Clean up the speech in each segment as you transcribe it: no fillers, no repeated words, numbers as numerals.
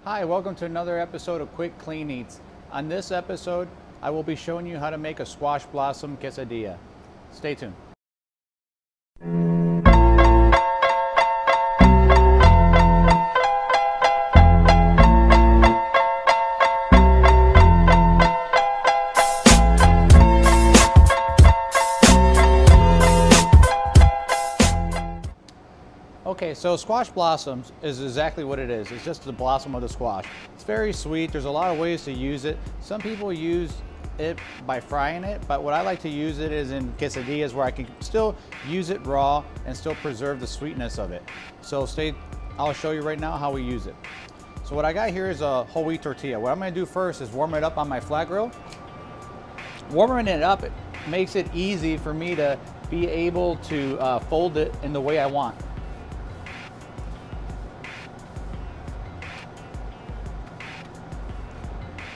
Hi, welcome to another episode of Quick Clean Eats. On this episode, I will be showing you how to make a squash blossom quesadilla. Stay tuned. Okay, so squash blossoms is exactly what it is. It's just the blossom of the squash. It's very sweet. There's a lot of ways to use it. Some people use it by frying it, but what I like to use it is in quesadillas where I can still use it raw and still preserve the sweetness of it. So I'll show you right now how we use it. So what I got here is a whole wheat tortilla. What I'm gonna do first is warm it up on my flat grill. Warming it up, it makes it easy for me to be able to fold it in the way I want.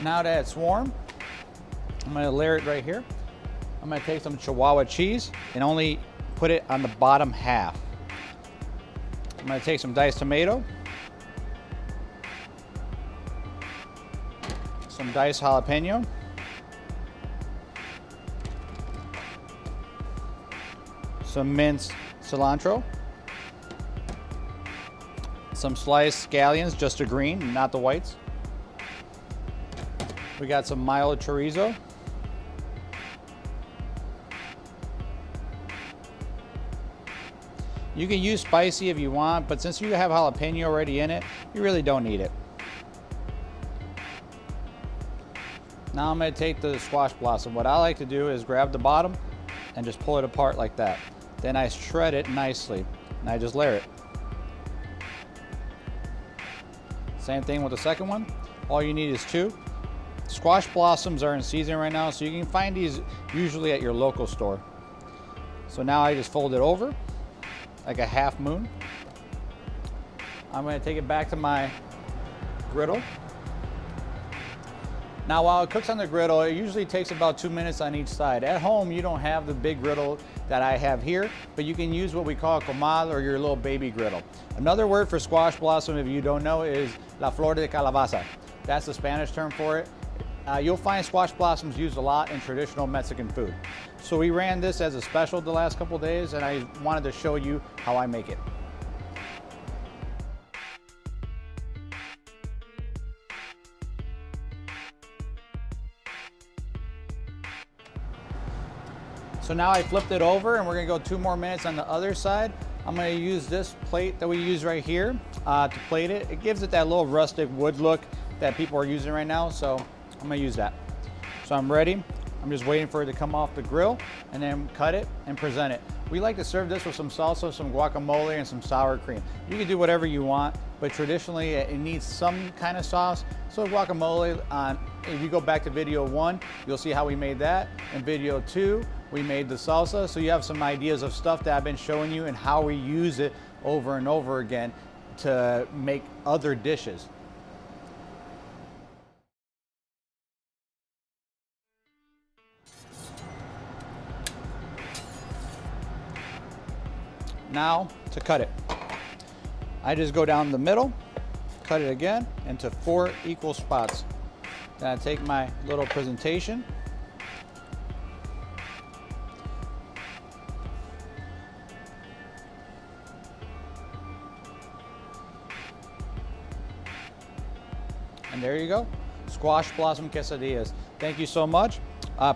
Now that it's warm, I'm gonna layer it right here. I'm gonna take some chihuahua cheese and only put it on the bottom half. I'm gonna take some diced tomato, some diced jalapeno, some minced cilantro, some sliced scallions, just the green, not the whites. We got some mild chorizo. You can use spicy if you want, but since you have jalapeno already in it, you really don't need it. Now I'm gonna take the squash blossom. What I like to do is grab the bottom and just pull it apart like that. Then I shred it nicely and I just layer it. Same thing with the second one. All you need is two. Squash blossoms are in season right now, so you can find these usually at your local store. So now I just fold it over like a half moon. I'm going to take it back to my griddle. Now while it cooks on the griddle, it usually takes about 2 minutes on each side. At home, you don't have the big griddle that I have here, but you can use what we call a comal or your little baby griddle. Another word for squash blossom, if you don't know, is la flor de calabaza. That's the Spanish term for it. You'll find squash blossoms used a lot in traditional Mexican food. So we ran this as a special the last couple days, and I wanted to show you how I make it. So now I flipped it over and we're gonna go 2 more minutes on the other side. I'm gonna use this plate that we use right here to plate it. It gives it that little rustic wood look that people are using right now, so I'm gonna use that. So I'm ready. I'm just waiting for it to come off the grill and then cut it and present it. We like to serve this with some salsa, some guacamole, and some sour cream. You can do whatever you want, but traditionally it needs some kind of sauce. So guacamole, if you go back to video 1, you'll see how we made that. In video 2, we made the salsa. So you have some ideas of stuff that I've been showing you and how we use it over and over again to make other dishes. Now to cut it. I just go down the middle, cut it again into 4 equal spots. Then I take my little presentation. And there you go, squash blossom quesadillas. Thank you so much.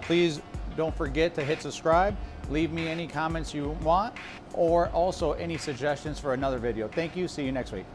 Please don't forget to hit subscribe. Leave me any comments you want, or also any suggestions for another video. Thank you. See you next week.